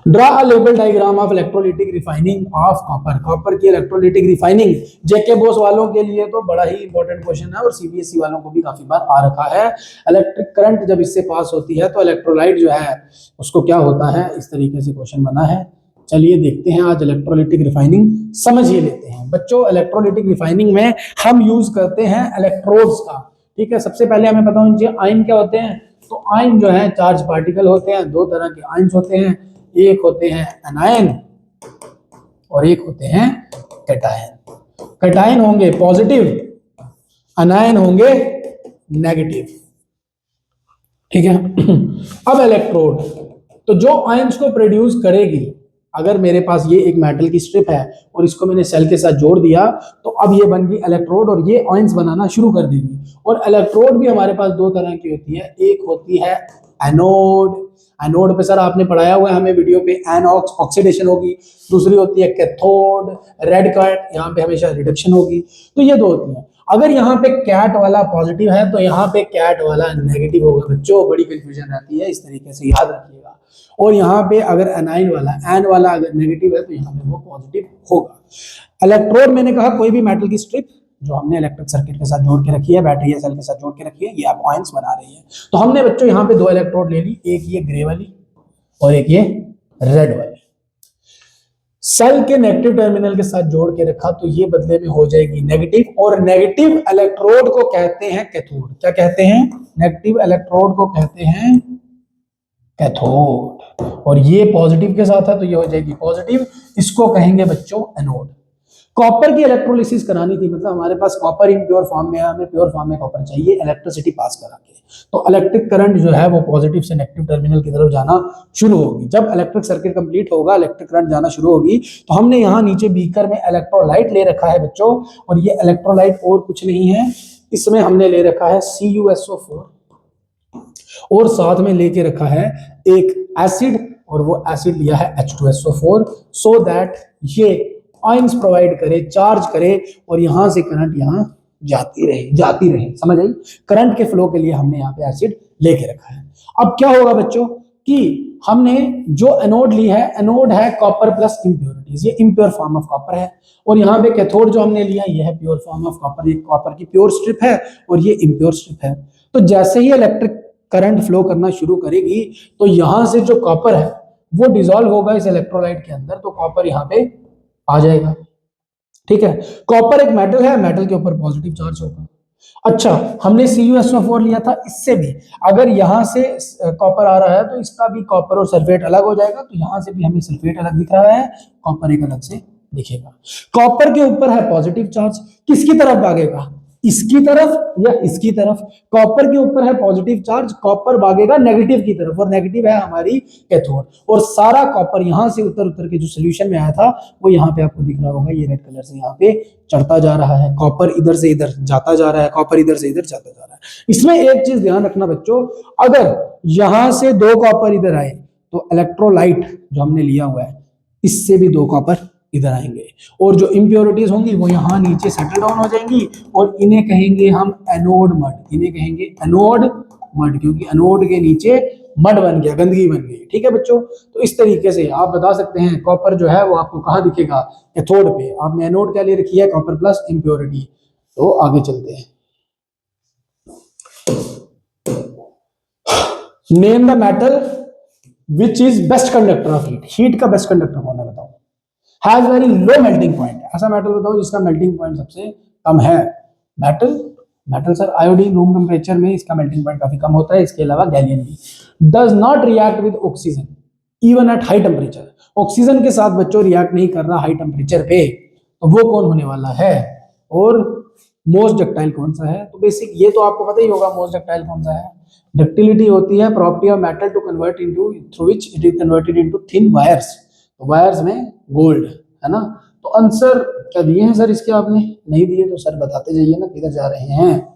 Draw a label diagram of electrolytic refining of copper, copper की इलेक्ट्रोलिटिक रिफाइनिंग जेके बोस वालों के लिए तो बड़ा ही इंपॉर्टेंट क्वेश्चन है और सीबीएसई वालों को भी काफी बार आ रखा है। इलेक्ट्रिक करंट जब इससे पास होती है तो इलेक्ट्रोलाइट जो है उसको क्या होता है, इस तरीके से क्वेश्चन बना है, चलिए देखते हैं आज इलेक्ट्रोलाइटिक रिफाइनिंग समझ ही लेते हैं बच्चों। इलेक्ट्रोलाइटिक रिफाइनिंग में हम यूज करते हैं इलेक्ट्रोड्स का। ठीक है, सबसे पहले हमें पता होना चाहिए आयन क्या होते हैं। तो आयन जो है चार्ज पार्टिकल होते हैं, दो तरह के आयन्स होते हैं, एक होते हैं एनायन और एक होते हैं कैटायन। कैटायन होंगे पॉजिटिव, अनायन होंगे नेगेटिव। ठीक है। अब इलेक्ट्रोड, तो जो आयंस को प्रोड्यूस करेगी, अगर मेरे पास ये एक मेटल की स्ट्रिप है और इसको मैंने सेल के साथ जोड़ दिया तो अब ये बन गई इलेक्ट्रोड और ये आयंस बनाना शुरू कर देगी। और इलेक्ट्रोड भी हमारे पास दो तरह की होती है, एक होती है एनोड। एनोड पे सर आपने पढ़ाया हुआ है हमें वीडियो पे, एनॉक्स ऑक्सीडेशन होगी। दूसरी होती है कैथोड, रेड कट, यहाँ पे हमेशा रिडक्शन होगी। तो ये दो होती है। अगर यहाँ पे कैट वाला पॉजिटिव है तो यहाँ पे कैट वाला नेगेटिव होगा बच्चों, बड़ी कंफ्यूजन रहती है, इस तरीके से याद रखिएगा। और यहाँ पे अगर एनाइन वाला, एन वाला अगर नेगेटिव है तो यहाँ पे वो पॉजिटिव होगा। इलेक्ट्रोड मैंने कहा कोई भी मेटल की स्ट्रिप जो हमने इलेक्ट्रिक सर्किट के साथ जोड़ के रखी है, बैटरी या सेल के साथ जोड़ के रखी है, ये आप आयंस बना रही है। तो हमने बच्चों यहाँ पे दो इलेक्ट्रोड ले ली, एक ये ग्रे वाली और एक ये रेड वाली। सेल के नेगेटिव टर्मिनल के साथ जोड़ के रखा तो ये बदले में हो जाएगी नेगेटिव, और नेगेटिव इलेक्ट्रोड को कहते हैं कैथोड। क्या कहते हैं? नेगेटिव इलेक्ट्रोड को कहते हैं कैथोड। और ये पॉजिटिव के साथ है तो ये हो जाएगी पॉजिटिव, इसको कहेंगे बच्चों एनोड। कॉपर की इलेक्ट्रोलिसिस करानी थी, मतलब हमारे पास कॉपर इम्प्योर फॉर्म में है, हमें प्योर फॉर्म में कॉपर चाहिए इलेक्ट्रिसिटी पास करा के। तो इलेक्ट्रिक करंट जो है वो पॉजिटिव से नेगेटिव टर्मिनल की तरफ जाना शुरू होगी। जब इलेक्ट्रिक सर्किट कंप्लीट होगा, इलेक्ट्रिक करंट जाना शुरू होगी, तो हमने यहाँ नीचे बीकर में इलेक्ट्रोलाइट ले रखा है बच्चों, और ये इलेक्ट्रोलाइट और कुछ नहीं है, इसमें हमने ले रखा है CuSO4 और साथ में लेके रखा है एक एसिड, और वो एसिड लिया है H2SO4, सो दैट ये आयंस प्रोवाइड करे, चार्ज करे, और यहां से करंट यहां जाती रहे। समझ आई? करंट के फ्लो के लिए हमने यहाँ पे एसिड लेके रखा है। अब क्या होगा बच्चों कि हमने जो एनोड ली है, एनोड है कॉपर प्लस इंप्योरिटीज, ये इंप्योर फॉर्म ऑफ कॉपर है। और यहाँ पे कैथोड जो हमने लिया ये है प्योर फॉर्म ऑफ कॉपर, ये कॉपर की प्योर स्ट्रिप है और ये इंप्योर स्ट्रिप है। तो जैसे ही इलेक्ट्रिक करंट फ्लो करना शुरू करेगी तो यहां से जो कॉपर है वो डिसॉल्व होगा इस इलेक्ट्रोलाइट के अंदर, तो कॉपर यहाँ पे आ जाएगा। ठीक है, कॉपर एक मेटल है, मेटल के ऊपर पॉजिटिव चार्ज होगा। अच्छा, हमने CuSO4 लिया था, इससे भी अगर यहां से कॉपर आ रहा है तो इसका भी कॉपर और सल्फेट अलग हो जाएगा, तो यहां से भी हमें सल्फेट अलग दिख रहा है, कॉपर एक अलग से दिखेगा। कॉपर के ऊपर है पॉजिटिव चार्ज, किसकी तरफ भागेगा? इसकी तरफ या इसकी तरफ? कॉपर के ऊपर है पॉजिटिव चार्ज, कॉपर भागेगा नेगेटिव की तरफ, और नेगेटिव है हमारी कैथोड। और सारा कॉपर यहां से उतर के जो सोल्यूशन में आया था वो यहाँ पे आपको दिख रहा होगा, ये रेड कलर से यहाँ पे चढ़ता जा रहा है, कॉपर इधर से इधर जाता जा रहा है, कॉपर इधर से इधर जाता जा रहा है। इसमें एक चीज ध्यान रखना बच्चों, अगर यहां से दो कॉपर इधर आए तो इलेक्ट्रोलाइट जो हमने लिया हुआ है इससे भी दो कॉपर इधर आएंगे, और जो इंप्योरिटीज होंगी वो यहाँ नीचे सेटल डाउन हो जाएंगी, और इन्हें कहेंगे हम एनोड मड। इन्हें कहेंगे एनोड मड, क्योंकि एनोड के नीचे मड बन गया, गंदगी बन गई। ठीक है बच्चों, तो इस तरीके से आप बता सकते हैं कॉपर जो है वो आपको कहाँ दिखेगा? कैथोड पे। आपने एनोड क्या ले रखी है? Copper plus impurity. तो आगे चलते हैं। Name the metal which is best conductor of heat. Heat का बेस्ट कंडक्टर कौन है बताओ? Has very low melting point, ऐसा मेटल बताओ जिसका मेल्टिंग पॉइंट सबसे कम है। Metal sir iodine, room temperature में इसका मेल्टिंग पॉइंट काफी कम होता है, इसके अलावा गैलियम भी। Does not react with oxygen even at high temperature. Oxygen के साथ बच्चों रिएक्ट नहीं कर रहा हाई टेम्परेचर पे, तो वो कौन होने वाला है? और मोस्ट डक्टाइल कौन सा है? तो बेसिक ये तो आपको पता ही होगा मोस्ट डक्टाइल कौन सा है। डक्टिलिटी होती है property of metal to convert into, through which it is converted into thin wires. तो वायर्स में गोल्ड है ना। तो आंसर क्या दिए हैं सर इसके? आपने नहीं दिए तो सर बताते जाइए ना किधर जा रहे हैं।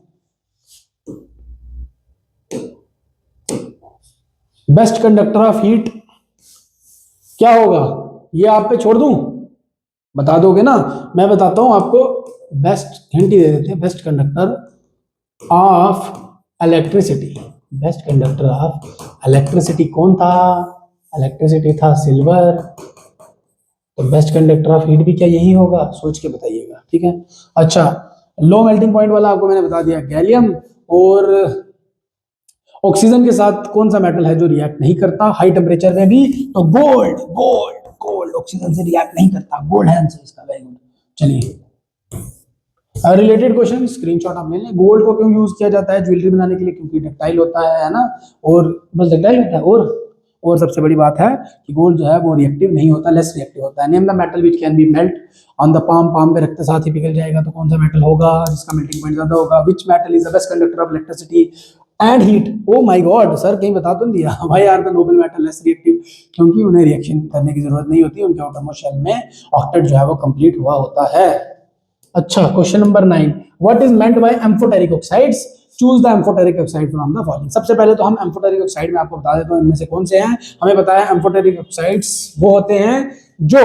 बेस्ट कंडक्टर ऑफ हीट क्या होगा? ये आप पे छोड़ दूं, बता दोगे ना? मैं बताता हूं आपको, बेस्ट हिंट ही दे देते हैं। Best conductor of electricity, best conductor of electricity कौन था? इलेक्ट्रिसिटी था सिल्वर। तो बेस्ट कंडक्टर ऑफ हीट भी क्या यही होगा? सोच के बताइएगा। ठीक है, अच्छा लो मेल्टिंग पॉइंट वाला आपको मैंने बता दिया गैलियम। और ऑक्सीजन के साथ कौन सा मेटल है जो रिएक्ट नहीं करता हाई टेम्परेचर में भी? तो गोल्ड। गोल्ड ऑक्सीजन से रिएक्ट नहीं करता, गोल्ड है आंसर इसका, वेरी गुड। चलिए रिलेटेड क्वेश्चन स्क्रीनशॉट आप ले लें। गोल्ड को क्यों यूज किया जाता है ज्वेलरी बनाने के लिए? क्योंकि डक्टाइल होता है ना, और बस डक्टाइल होता है, और सबसे बड़ी बात है कि गोल्ड जो है वो रिएक्टिव नहीं होता, लेस रिएक्टिव होता है। Name the metal which can be melt on the palm, palm पे रखते साथ ही पिघल जाएगा, तो कौन सा मेटल होगा जिसका मेल्टिंग पॉइंट ज्यादा होगा? Which metal is the best conductor of electricity and heat? Oh my God sir, कहीं बता तो नहीं दिया। भाई are the noble metal less reactive, क्योंकि उन्हें रिएक्शन करने की जरूरत नहीं होती, उनके आटोमोस्ट शेल में ऑक्टेट जो है वो कंप्लीट हुआ होता है। अच्छा, question number 9, what is meant by amphoteric oxides? Choose the amphoteric oxide from the following. सबसे पहले तो हम एम्फोटेरिक ऑक्साइड में आपको बता देता हूं इनमें से कौन से हैं। हमें बताया एम्फोटेरिक ऑक्साइड्स वो होते हैं जो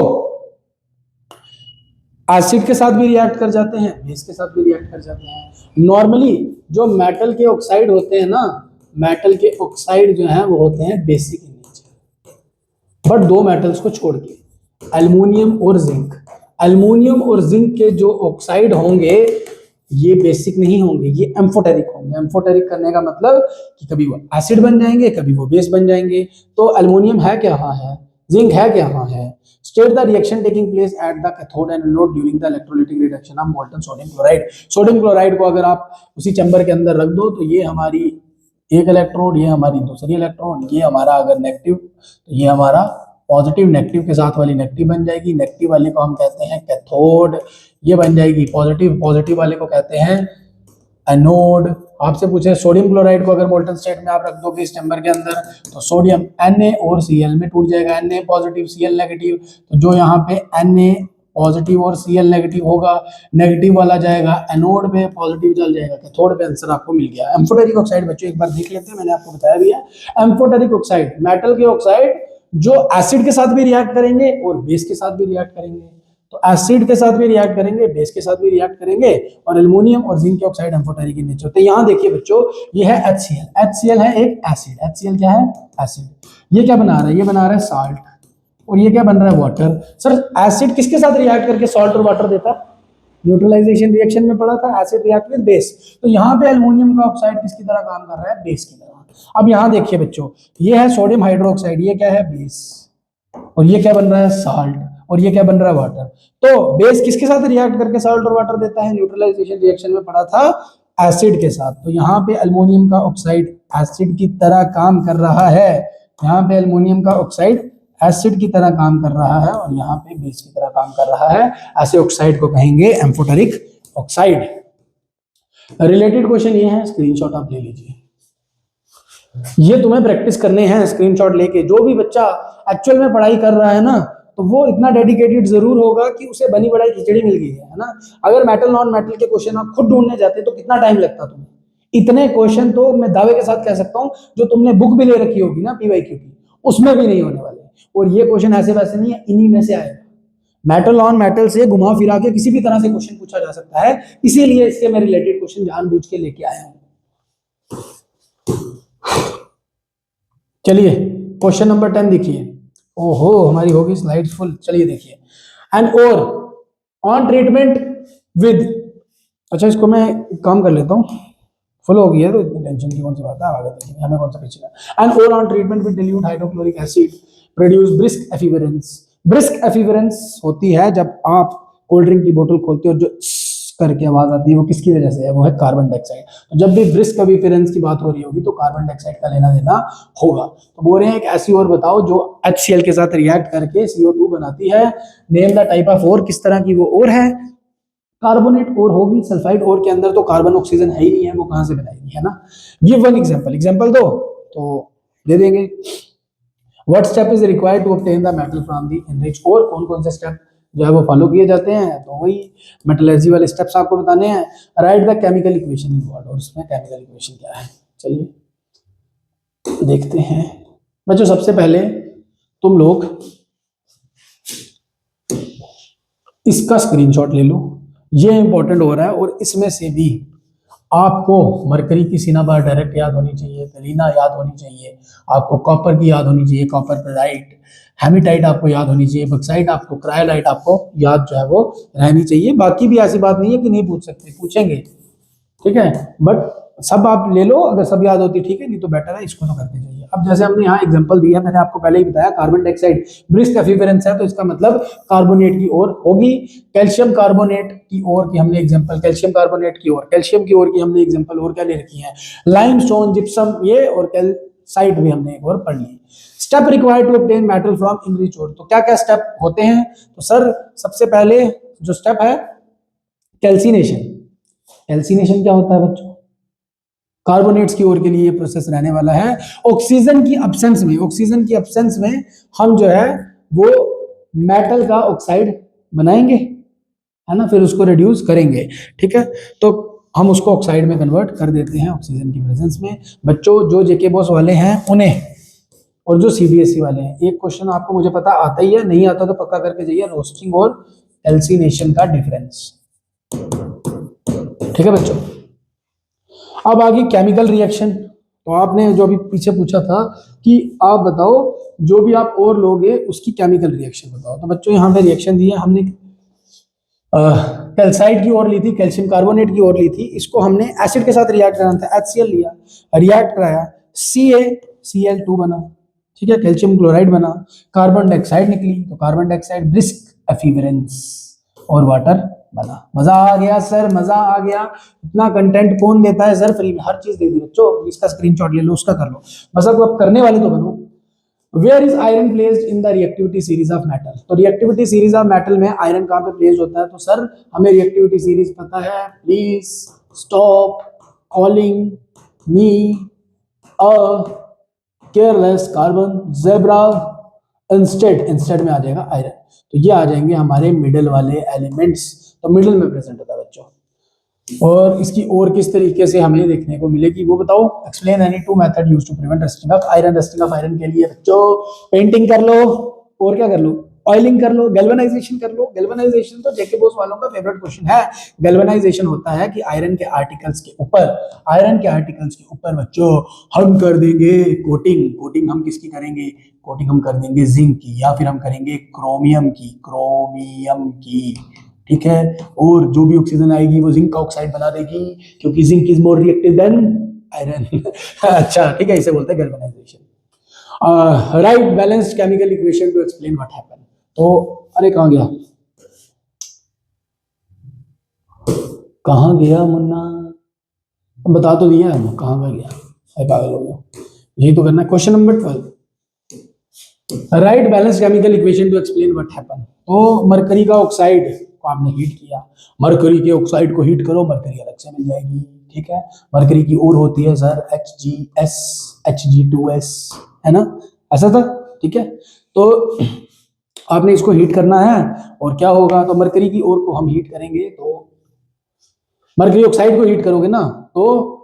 एसिड के साथ भी रिएक्ट कर जाते हैं, बेस के साथ भी रिएक्ट कर जाते हैं। नॉर्मली जो मेटल के ऑक्साइड होते हैं ना, मेटल के ऑक्साइड जो हैं वो होते हैं बेसिक इन नेचर, बट दो मेटल्स को छोड़ के, एल्युमिनियम और जिंक। एल्युमिनियम और जिंक के जो ऑक्साइड होंगे ये बेसिक नहीं होंगे, ये एम्फोटेरिक होंगे। एम्फोटेरिक करने का मतलब कि कभी वो एसिड बन जाएंगे, कभी वो बेस बन जाएंगे। तो एल्युमिनियम है क्या? हाँ है। जिंक है क्या? हाँ है। State the reaction taking place at the cathode and anode during the electrolytic reduction of molten sodium chloride. Sodium chloride को अगर आप उसी चैम्बर के अंदर रख दो तो ये हमारी एक इलेक्ट्रोड, ये हमारी दूसरी इलेक्ट्रोड, ये हमारा अगर नेगेटिव तो ये हमारा पॉजिटिव, नेगेटिव के साथ वाली नेगेटिव बन जाएगी, नेगेटिव वाले को हम कहते हैं कैथोड, ये बन जाएगी पॉजिटिव, पॉजिटिव वाले को कहते हैं एनोड। आपसे पूछे सोडियम क्लोराइड को अगर मोल्टन स्टेट में आप रख दोगे इस चैम्बर के अंदर तो सोडियम Na और Cl में टूट जाएगा, Na पॉजिटिव Cl नेगेटिव, तो जो यहाँ पे Na पॉजिटिव और Cl नेगेटिव होगा, नेगेटिव वाला जाएगा एनोड पे, पॉजिटिव चल जाएगा कैथोड पे। आंसर आपको मिल गया। एम्फोटेरिक ऑक्साइड बच्चों एक बार देख लेते हैं, मैंने आपको बताया भी है। एम्फोटेरिक ऑक्साइड मेटल के ऑक्साइड जो एसिड के साथ भी रिएक्ट करेंगे और बेस के साथ भी रिएक्ट करेंगे। तो एसिड के साथ भी रिएक्ट करेंगे, बेस के साथ भी रिएक्ट करेंगे, और एल्युमिनियम और जिंक के ऑक्साइड एम्फोटेरिक इन नेचर होते हैं। यहाँ देखिए बच्चों, ये है HCl। HCl है एक एसिड। HCl क्या है? एसिड। ये क्या बना रहा है? ये बना रहा है साल्ट, और ये क्या बन रहा है? वाटर। सर एसिड किसके साथ रिएक्ट करके साल्ट और वाटर देता है? न्यूट्रलाइजेशन रिएक्शन में पड़ा था, एसिड रिएक्ट विद बेस। तो यहाँ पे एल्युमिनियम का ऑक्साइड किसकी तरह काम कर रहा है? बेस की तरह। अब यहाँ देखिए बच्चों, ये है सोडियम हाइड्रोक्साइड, ये क्या है? बेस, और ये क्या बन रहा है? साल्ट, और ये क्या बन रहा है? वाटर। तो बेस किसके साथ रिएक्ट करके साल्ट और वाटर देता है? न्यूट्रलाइजेशन रिएक्शन में पड़ा था एसिड के साथ। तो यहाँ पे एल्युमिनियम का ऑक्साइड एसिड की तरह काम कर रहा है, यहाँ पे एल्युमिनियम का ऑक्साइड एसिड की तरह काम कर रहा है, और यहाँ पे बेस की तरह काम कर रहा है। ऐसे ऑक्साइड को कहेंगे एम्फोटेरिक ऑक्साइड। रिलेटेड क्वेश्चन ये है, स्क्रीनशॉट आप ले लीजिए। ये तुम्हें प्रैक्टिस करने हैं स्क्रीनशॉट लेके। जो भी बच्चा एक्चुअल में पढ़ाई कर रहा है ना, तो वो इतना डेडिकेटेड जरूर होगा कि उसे बनी बढ़ाई खिचड़ी मिल गई है ना। अगर मेटल नॉन मेटल के क्वेश्चन आप खुद ढूंढने जाते तो कितना टाइम लगता तुम्हें? इतने क्वेश्चन तो मैं दावे के साथ कह सकता हूं जो तुमने बुक भी ले रखी होगी ना PYQ की, उसमें भी नहीं होने वाले। और ये क्वेश्चन ऐसे वैसे नहीं है, इन्हीं में से आएगा। मेटल नॉन मेटल से घुमा फिरा के किसी भी तरह से क्वेश्चन पूछा जा सकता है, इसीलिए इसके मैं रिलेटेड क्वेश्चन जानबूझ के लेके आया हूं। चलिए क्वेश्चन नंबर 10 देखिए। ओहो हमारी होगी स्लाइड्स फुल। चलिए देखिए, एंड और ऑन ट्रीटमेंट विद, अच्छा इसको मैं एक काम कर लेता हूँ, फुल हो गई है तो इतनी टेंशन की कौन सी बात है, आगे देखेंगे हमें कौन सा पीछे है। एंड और on treatment with dilute hydrochloric acid produce brisk effervescence. Brisk effervescence होती है जब आप कोल्ड ड्रिंक की बोतल खोलते हो, जो करके आवाज आती है, वो किसकी वजह से है? वो है कार्बन डाइऑक्साइड। तो जब भी ब्रिस्क एफिवेरेंस की बात हो रही होगी तो कार्बन डाइऑक्साइड का लेना देना होगा। तो बोल रहे हैं एक ऐसी और बताओ जो HCl के साथ रिएक्ट करके CO2 बनाती है। नेम द टाइप ऑफ और, किस तरह की वो और है? कार्बोनेट और होगी। सल्फाइड और के अंदर तो कार्बन ऑक्सीजन है ही नहीं है, वो कहां से बनाएगी, है ना। गिव वन एग्जांपल, एग्जांपल दो तो दे देंगे। What step is required to obtain the metal from the enrich ore, कौन कौन से स्टेप जो है वो फॉलो किए जाते हैं? तो वही मेटलर्जी वाले स्टेप्स आपको बताने हैं। Right the chemical equation involved, और उसमें केमिकल इक्वेशन क्या है चलिए देखते हैं बच्चों। सबसे पहले तुम लोग इसका स्क्रीनशॉट ले लो, ये इंपॉर्टेंट हो रहा है। और इसमें से भी आपको मरकरी की सिनाबार डायरेक्ट याद होनी चाहिए, गलीना याद होनी चाहिए, आपको कॉपर की याद होनी चाहिए, कॉपर क्लोराइड, हेमिटाइट आपको याद होनी चाहिए, बक्साइट आपको, क्रायोलाइट आपको याद जो है वो रहनी चाहिए। बाकी भी ऐसी बात नहीं है कि नहीं पूछ सकते, पूछेंगे, ठीक है। बट सब आप ले लो, अगर सब याद होती ठीक है, नहीं तो बेटर है इसको तो करके जाइए। अब जैसे हमने यहाँ एग्जांपल दिया, मैंने आपको पहले ही बताया कार्बन डाइऑक्साइड ब्रिस्क एफिवरेंस है, तो इसका मतलब कार्बोनेट की ओर होगी। कैल्शियम कार्बोनेट की ओर की हमने एग्जांपल, कैल्शियम कार्बोनेट की ओर, कैल्शियम की ओर की हमने एग्जांपल और क्या ले रखी है, लाइमस्टोन, जिप्सम, ये और कैल्साइट भी हमने एक और पढ़ ली। Step required to obtain metal from enrich ore, तो क्या क्या स्टेप होते हैं? तो सर सबसे पहले जो स्टेप है कैल्सिनेशन। कैल्सिनेशन क्या होता है बच्चों? कार्बोनेट्स की ओर के लिए ये प्रोसेस रहने वाला है। ऑक्सीजन की अब्सेंस में, ऑक्सीजन की अब्सेंस में हम जो है वो मेटल का ऑक्साइड बनाएंगे, है ना, फिर उसको रिड्यूस करेंगे, ठीक है। तो हम उसको ऑक्साइड में कन्वर्ट कर देते हैं ऑक्सीजन की प्रेजेंस में। बच्चों जो जेके बॉस वाले हैं उन्हें, और जो सीबीएसई वाले हैं, एक क्वेश्चन आपको मुझे पता आता ही है, नहीं आता तो पक्का करके जाइए, रोस्टिंग और कैल्सिनेशन का डिफरेंस, ठीक है बच्चों। अब आगे केमिकल रिएक्शन। तो आपने जो अभी पीछे पूछा था कि आप बताओ जो भी आप और लोगे उसकी केमिकल रिएक्शन बताओ, तो बच्चों यहाँ पे रिएक्शन दी है हमने, कैल्साइड की ओर ली थी, कैल्शियम कार्बोनेट की ओर ली थी, इसको हमने एसिड के साथ रिएक्ट कराना था, HCl लिया, रिएक्ट कराया, CaCl2 बना, ठीक है, कैल्शियम क्लोराइड बना, कार्बन डाइऑक्साइड निकली, तो कार्बन डाइऑक्साइड ब्रिस्क एफिवरेंस और वाटर बना। मजा आ गया सर, मजा आ गया। इतना कंटेंट कौन देता है सर फ्री में? हर चीज दे दी बच्चों, इसका स्क्रीनशॉट ले लो, उसका कर लो, बस अब आप करने वाले तो बनो। Where is iron placed in the reactivity series of metal? तो रिएक्टिविटी सीरीज ऑफ मेटल में आयरन कहां पे प्लेस्ड होता है? तो सर हमें रिएक्टिविटी सीरीज पता है, please stop calling me a careless carbon zebra, instead, instead में आ जाएगा आयरन, तो ये आ जाएंगे हमारे मिडिल वाले एलिमेंट्स, तो मिडिल में प्रेजेंट होता है बच्चों। और इसकी और किस तरीके से हमें देखने को मिलेगी वो बताओ। Explain any two method used to prevent rusting of iron. Rusting of iron के लिए बच्चों पेंटिंग कर लो, और क्या कर लो, ऑयलिंग कर लो, गैल्वेनाइजेशन कर लो। गैल्वेनाइजेशन तो जेके बोस वालों का फेवरेट क्वेश्चन है। गैल्वेनाइजेशन होता है कि आयरन के आर्टिकल्स के ऊपर, आयरन के आर्टिकल्स के ऊपर बच्चों हम कर देंगे कोटिंग। कोटिंग हम किसकी करेंगे? कोटिंग हम कर देंगे जिंक की, या फिर हम करेंगे क्रोमियम की, क्रोमियम की, ठीक है। और जो भी ऑक्सीजन आएगी वो जिंक का ऑक्साइड बना देगी, क्योंकि zinc is more reactive than iron. अच्छा ठीक है, इसे बोलते हैं galvanisation. Right balanced chemical equation two explain what happen. तो अरे कहां गया, कहां गया मुन्ना? बता तो दिया है, कहां का गया, अरे पागल हो गया। यही तो करना है। Question number 12, right balance chemical equation two explain what happen. तो मरकरी का ऑक्साइड को आपने हीट किया, मरकरी के ऑक्साइड को हीट करो, मरकरी अलग से मिल जाएगी, ठीक है। मरकरी की और होती है सर HgS, Hg2S, है ना, ऐसा था, ठीक है। तो आपने इसको हीट करना है, और क्या होगा, तो मरकरी की ओर को हम हीट करेंगे, तो मरकरी ऑक्साइड को हीट करोगे ना तो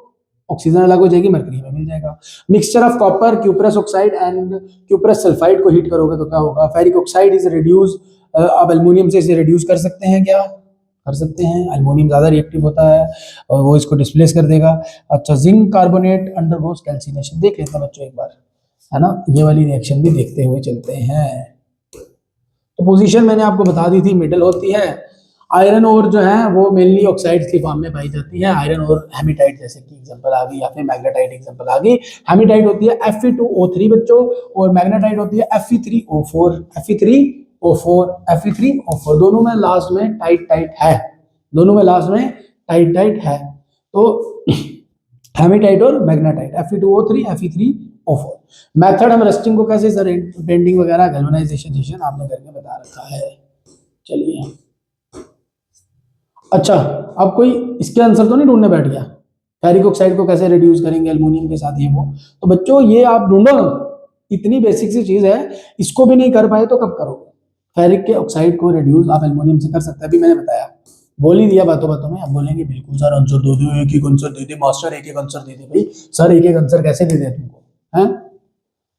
ऑक्सीजन अलग हो जाएगी, मरकरी में मिल जाएगा। Mixture of copper, cuprous oxide and cuprous sulphide को हीट करोगे तो क्या होगा, फेरिक ऑक्साइड इज रिड्यूस। आप एल्युमिनियम से इसे रिड्यूस कर सकते हैं, क्या कर सकते हैं? एल्युमिनियम ज्यादा रिएक्टिव होता है और वो इसको डिस्प्लेस कर देगा। अच्छा, जिंक कार्बोनेट अंडरगोस कैल्सिनेशन, देख लेते हैं बच्चों एक बार, है ना, ये वाली रिएक्शन भी देखते हुए चलते हैं। तो पोजीशन मैंने आपको बता दी थी, मिडिल होती है। आयरन और जो है वो मेनली ऑक्साइड्स की फॉर्म में पाई जाती है, आयरन और हेमेटाइट जैसे कि एग्जांपल आ गई, या फिर मैग्नेटाइट एग्जांपल आ गई। हेमेटाइट होती है Fe2O3 बच्चों, और मैग्नेटाइट होती है Fe3O4, Fe3O4, Fe3O4, दोनों में लास्ट में टाइट टाइट है, दोनों में लास्ट में टाइट टाइट है। तो हेमेटाइट और मैग्नेटाइट, Fe2O3, Fe3O4। मेथड हम रस्टिंग को कैसे सर, बेंडिंग वगैरह, गैल्वेनाइजेशन आपने करके बता रखा है। चलिए, अच्छा अब कोई इसके आंसर तो नहीं ढूंढने बैठ गया, फेरिक ऑक्साइड को कैसे रिड्यूस करेंगे एल्युमिनियम के साथ, ये वो। तो बच्चों ये आप ढूंढो, इतनी बेसिक सी चीज है, इसको भी नहीं कर पाए तो कब करोगे? फेरिक के ऑक्साइड को रिड्यूस आप एल्युमिनियम से कर सकते हैं, अभी मैंने बताया, बोल ही दिया बातों बातों में। अब बोलेंगे बिल्कुल सर आंसर दे दो, एक एक आंसर दे दे मास्टर, एक एक आंसर दे दे। भाई सर एक एक आंसर कैसे दे दे तुमको, हैं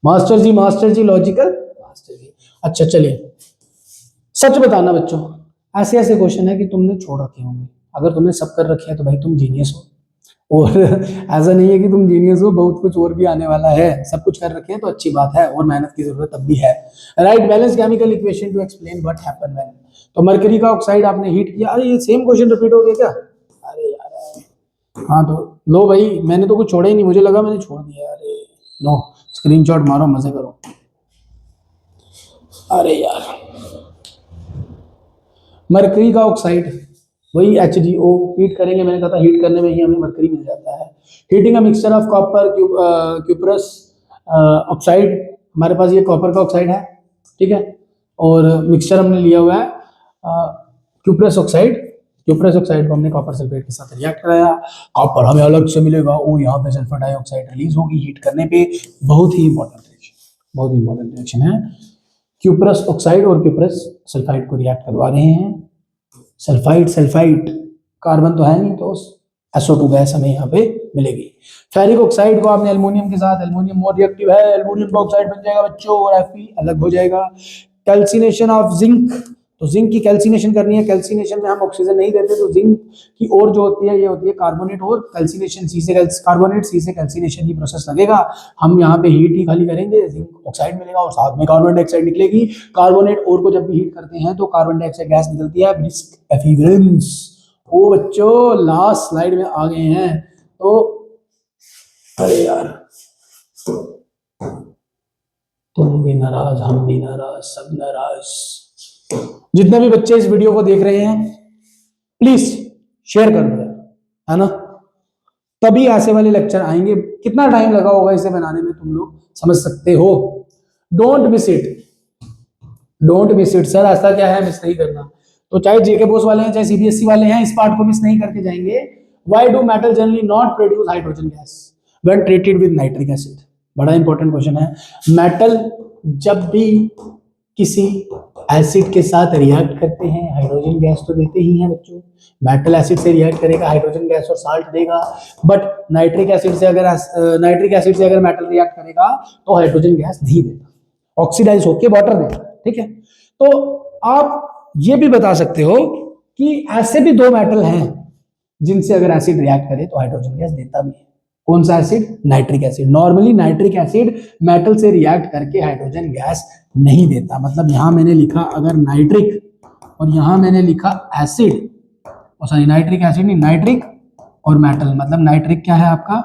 मास्टर जी, मास्टर जी लॉजिकल मास्टर जी। अच्छा चलिए, सच बताना बच्चों, ऐसे ऐसे क्वेश्चन है कि तुमने छोड़ रखे होंगे, अगर तुमने सब कर रखे हैं तो भाई तुम जीनियस हो। और ऐसा नहीं है कि तुम जीनियस हो, बहुत कुछ और भी आने वाला है। सब कुछ कर रखे हैं तो अच्छी बात है, और मेहनत की जरूरत तब भी है। Right balance chemical equation two explain what happen when. तो मरकरी का ऑक्साइड आपने हीट किया, अरे ये सेम क्वेश्चन रिपीट हो गया क्या? अरे यार हाँ तो लो भाई, मैंने तो कुछ छोड़ा ही नहीं, मुझे लगा मैंने छोड़ दिया। अरे लो स्क्रीनशॉट मारो, मजे करो। अरे यार, मरकरी का ऑक्साइड, वही HDO, हीट करेंगे, मैंने कहा था हीट करने में ही हमें मरकरी मिल जाता है। Heating a mixture of copper cuprous oxide, हमारे पास ये कॉपर का ऑक्साइड है, ठीक है, और मिक्सचर हमने लिया हुआ है क्यूप्रस ऑक्साइड। क्यूप्रस ऑक्साइड को हमने कॉपर सल्फेट के साथ रिएक्ट कराया, कॉपर हमें अलग से मिलेगा, वो यहाँ पे सल्फर डाइऑक्साइड रिलीज होगी हीट करने पे। बहुत ही इंपॉर्टेंट रिएक्शन, बहुत ही इंपॉर्टेंट रिएक्शन है। क्यूप्रस ऑक्साइड और क्यूप्रस सल्फाइड को रिएक्ट करवा रहे हैं। सल्फाइड सल्फाइड कार्बन तो है नहीं, तो SO2 गैस हमें यहाँ पे मिलेगी। फेरिक ऑक्साइड को आपने एल्युमिनियम के साथ, एल्युमिनियम मोर रिएक्टिव है, एल्युमिनियम का ऑक्साइड बन जाएगा बच्चों, और Fe अलग हो जाएगा। कैल्सिनेशन ऑफ जिंक, तो जिंक की कैल्सिनेशन करनी है, कैल्सिनेशन में हम ऑक्सीजन नहीं देते, तो जिंक की और जो होती है ये होती है कार्बोनेट और कैल्सिनेशन, सी से कार्बोनेट, सी से कैल्सिनेशन की प्रोसेस लगेगा। हम यहाँ पे हीट ही खाली करेंगे, जिंक ऑक्साइड मिलेगा और साथ में कार्बन डाइऑक्साइड निकलेगी। कार्बोनेट और को जब भी हीट करते हैं तो कार्बन डाइऑक्साइड गैस निकलती है, ब्रिस्क एफिवेरेंस। ओ बच्चों लास्ट स्लाइड में आ गए हैं, तो अरे यार तुम भी नाराज, हम भी नाराज, सब नाराज। जितने भी बच्चे इस वीडियो को देख रहे हैं प्लीज शेयर कर दो, है ना, तभी ऐसे वाले लेक्चर आएंगे। कितना टाइम लगा होगा इसे बनाने में तुम लोग समझ सकते हो। Don't miss it, don't miss it. Sir ऐसा क्या है मिस नहीं करना, तो चाहे जेके बोस वाले हैं चाहे CBSE वाले हैं, इस पार्ट को मिस नहीं करके जाएंगे। Why do metal generally not produce hydrogen gas when treated with nitric acid? बड़ा इंपॉर्टेंट क्वेश्चन है। मेटल जब भी किसी एसिड के साथ रिएक्ट करते हैं हाइड्रोजन गैस तो देते ही हैं बच्चों। मेटल एसिड से रिएक्ट करेगा हाइड्रोजन गैस और साल्ट देगा, बट नाइट्रिक एसिड से अगर मेटल रिएक्ट करेगा तो हाइड्रोजन गैस नहीं देगा, ऑक्सीडाइज होकर वाटर देगा, ठीक है। तो आप ये भी बता सकते हो कि ऐसे भी दो मेटल हैं जिनसे अगर एसिड रिएक्ट करे तो हाइड्रोजन गैस देता भी है। कौन सा acid? Nitric acid. Normally nitric acid metal से रिएक्ट करके हाइड्रोजन गैस नहीं देता। मतलब यहां मैंने लिखा अगर नाइट्रिक और यहां मैंने लिखा एसिड, सॉरी नाइट्रिक एसिड नहीं, नाइट्रिक और मेटल, मतलब नाइट्रिक क्या है आपका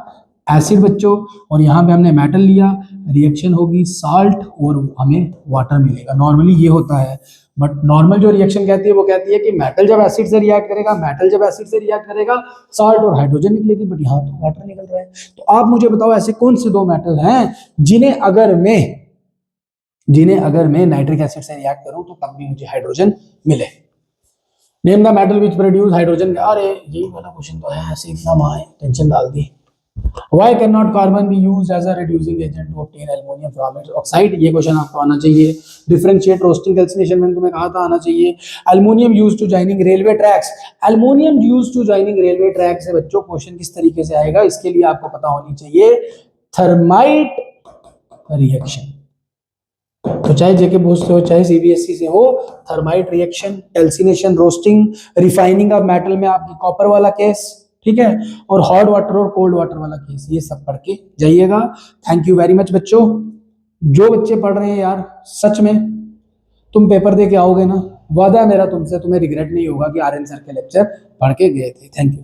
एसिड बच्चों, और यहाँ पे हमने मेटल लिया, रिएक्शन होगी साल्ट और हमें वाटर मिलेगा। नॉर्मली ये होता है, बट नॉर्मल जो रिएक्शन कहती है वो कहती है कि मेटल जब एसिड से रिएक्ट करेगा साल्ट और हाइड्रोजन निकलेगी, बट यहाँ तो वाटर निकल रहा है। तो आप मुझे बताओ ऐसे कौन से दो मेटल हैं जिन्हें अगर मैं नाइट्रिक एसिड से रिएक्ट करूं तो तब भी मुझे हाइड्रोजन मिले। Name the metal which produce hydrogen. अरे यही वाला क्वेश्चन तो है, ऐसे इतना माए टेंशन डाल दी। Why cannot carbon be used as a reducing agent to obtain aluminum from its oxide? ये क्वेश्चन आपको आना चाहिए। डिफरेंशिएट रोस्टिंग कैल्सिनेशन मैंने तुम्हें कहा था आना चाहिए। Aluminium used to joining railway tracks, aluminium used to joining railway tracks से बच्चों क्वेश्चन किस तरीके से आएगा इसके लिए आपको पता होनी चाहिए थर्माइट रिएक्शन। तो चाहे जेके बोस से हो चाहे CBSE से हो, thermite reaction, calcination, roasting, refining of metal में आपकी कॉपर वाला केस, ठीक है, और हॉट वाटर और कोल्ड वाटर वाला केस, ये सब पढ़ के जाइएगा। थैंक यू वेरी मच बच्चों। जो बच्चे पढ़ रहे हैं यार सच में तुम पेपर दे के आओगे ना, वादा है मेरा तुमसे, तुम्हें रिग्रेट नहीं होगा कि RN सर के लेक्चर पढ़ के गए थे। Thank you.